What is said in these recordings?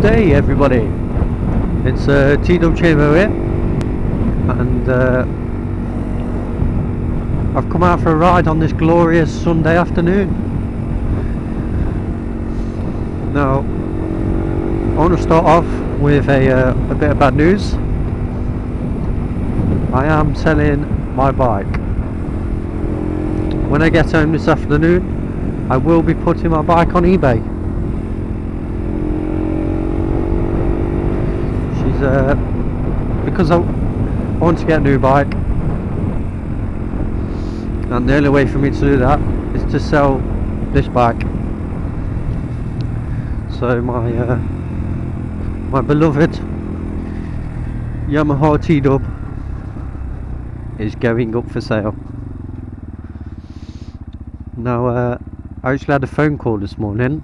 Good day, everybody. It's TW here, and I've come out for a ride on this glorious Sunday afternoon. Now, I want to start off with a bit of bad news. I am selling my bike. When I get home this afternoon, I will be putting my bike on eBay. Because I want to get a new bike, and the only way for me to do that is to sell this bike. So my beloved Yamaha TW is going up for sale. Now I actually had a phone call this morning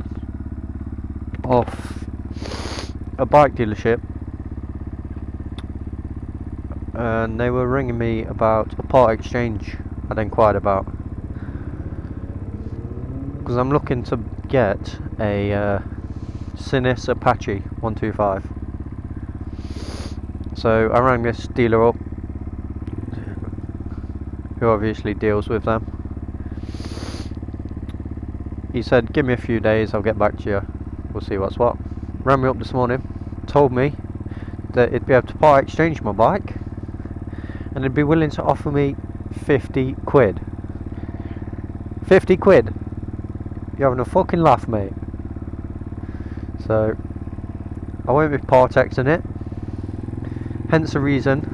off a bike dealership, and they were ringing me about a part exchange I'd inquired about, because I'm looking to get a Sinis Apache 125. So I rang this dealer up, who obviously deals with them. He said, give me a few days, I'll get back to you, we'll see what's what. Rang me up this morning, told me that he'd be able to part exchange my bike, and he'd be willing to offer me 50 quid. 50 quid? You're having a fucking laugh, mate. So I won't be part-exing it, hence the reason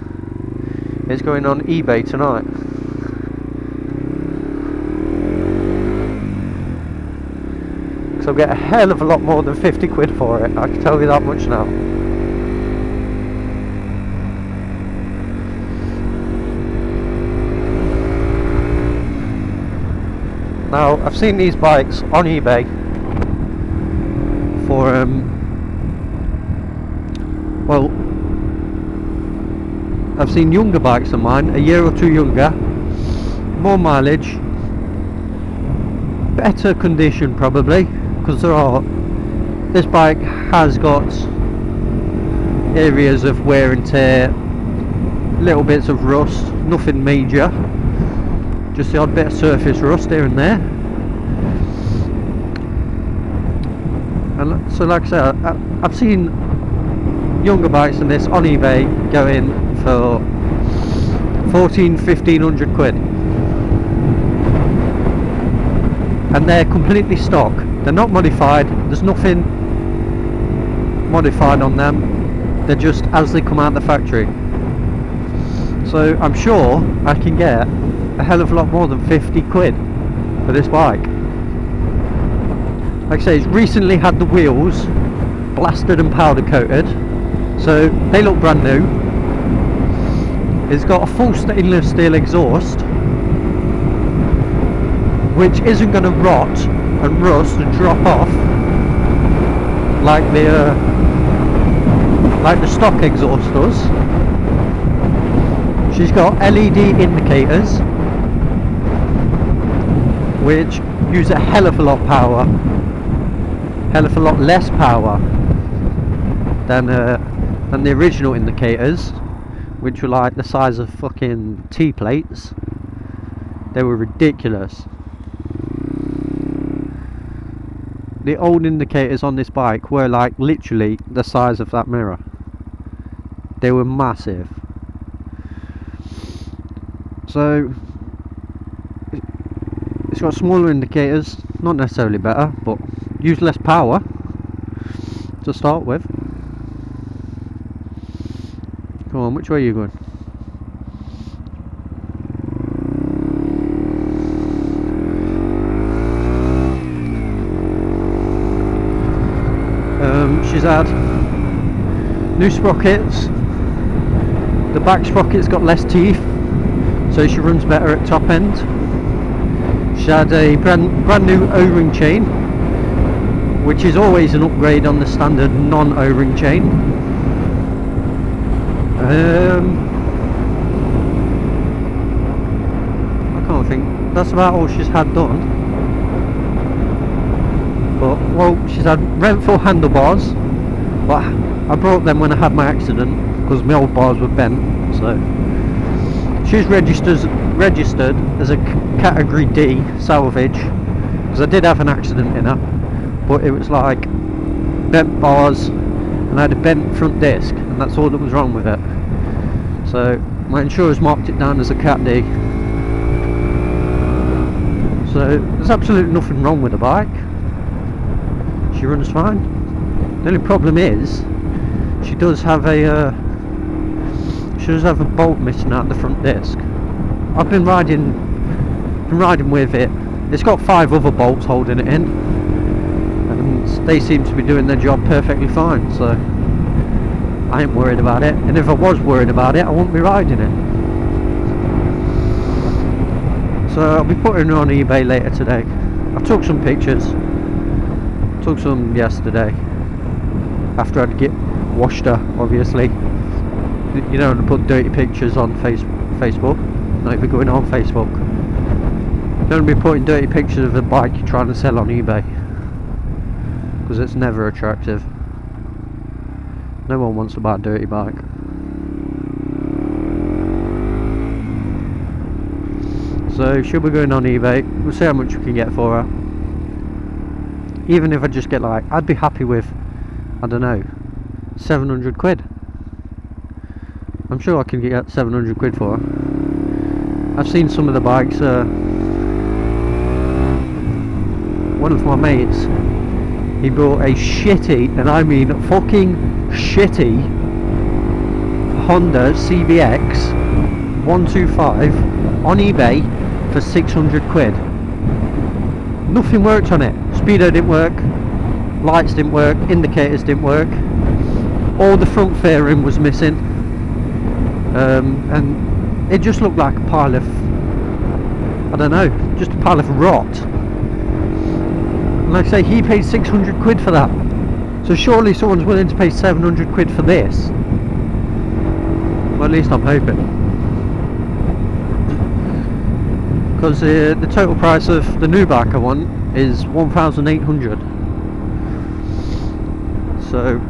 it's going on eBay tonight. So I'll get a hell of a lot more than 50 quid for it, I can tell you that much now. Now, I've seen these bikes on eBay for, well, I've seen younger bikes than mine, a year or two younger, more mileage, better condition probably, because this bike has got areas of wear and tear, little bits of rust, nothing major. Just the odd bit of surface rust here and there. And so like I said, I've seen younger bikes than this on eBay going for 1500 quid. And they're completely stock. They're not modified. There's nothing modified on them. They're just as they come out the factory. So I'm sure I can get a hell of a lot more than 50 quid for this bike. Like I say, it's recently had the wheels blasted and powder coated, so they look brand new. It's got a full stainless steel exhaust, which isn't going to rot and rust and drop off like the stock exhaust does. She's got LED indicators, which use a hell of a lot less power than the original indicators, which were like the size of fucking T-plates. They were ridiculous. The old indicators on this bike were like literally the size of that mirror. They were massive. So it's got smaller indicators, not necessarily better, but use less power to start with. Come on, which way are you going? She's had new sprockets. The back sprocket's got less teeth, so she runs better at top end. She had a brand new O-ring chain, which is always an upgrade on the standard non-O-ring chain. I can't think, that's about all she's had done. But, well, she's had Renthal handlebars, but I brought them when I had my accident because my old bars were bent. So she's registered as a category D salvage, because I did have an accident in her, but it was like bent bars and I had a bent front disc, and that's all that was wrong with it. So my insurers marked it down as a Cat D. So there's absolutely nothing wrong with the bike. She runs fine. The only problem is she does have a bolt missing out the front disc. I've been riding with it. It's got 5 other bolts holding it in, and they seem to be doing their job perfectly fine. So I ain't worried about it. And if I was worried about it, I wouldn't be riding it. So I'll be putting her on eBay later today. I took some pictures. Took some yesterday after I'd washed her, obviously. You don't want to put dirty pictures on Facebook, not even going on Facebook. You don't want to be putting dirty pictures of a bike you're trying to sell on eBay, because it's never attractive. No one wants to buy a dirty bike. So she'll be going on eBay. We'll see how much we can get for her. Even if I just get like, I'd be happy with, I don't know, 700 quid. I'm sure I can get 700 quid for her. I've seen some of the bikes. One of my mates, he bought a shitty, and I mean fucking shitty, Honda CBX 125 on eBay for 600 quid. Nothing worked on it. Speedo didn't work, lights didn't work, indicators didn't work, all the front fairing was missing, and it just looked like a pile of, I don't know, just a pile of rot. And like I say, he paid 600 quid for that, so surely someone's willing to pay 700 quid for this. Well, at least I'm hoping, because the total price of the new bike I want is 1,800. So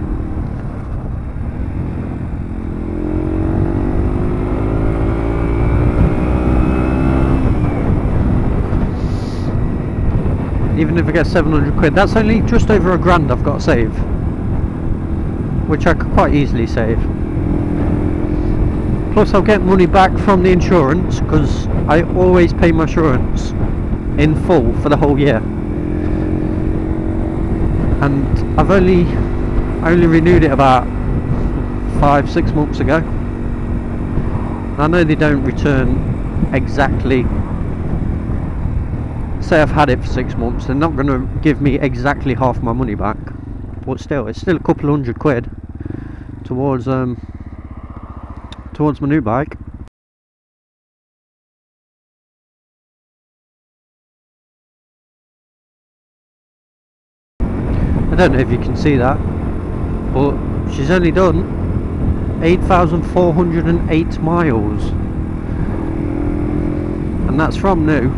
even if I get 700 quid, that's only just over £1,000 I've got to save, which I could quite easily save. Plus I'll get money back from the insurance, because I always pay my insurance in full for the whole year, and I only renewed it about 5-6 months ago. I know they don't return exactly, say I've had it for 6 months, they're not going to give me exactly half my money back, but still, it's still a couple of hundred quid towards my new bike. I don't know if you can see that, but she's only done 8,408 miles, and that's from new.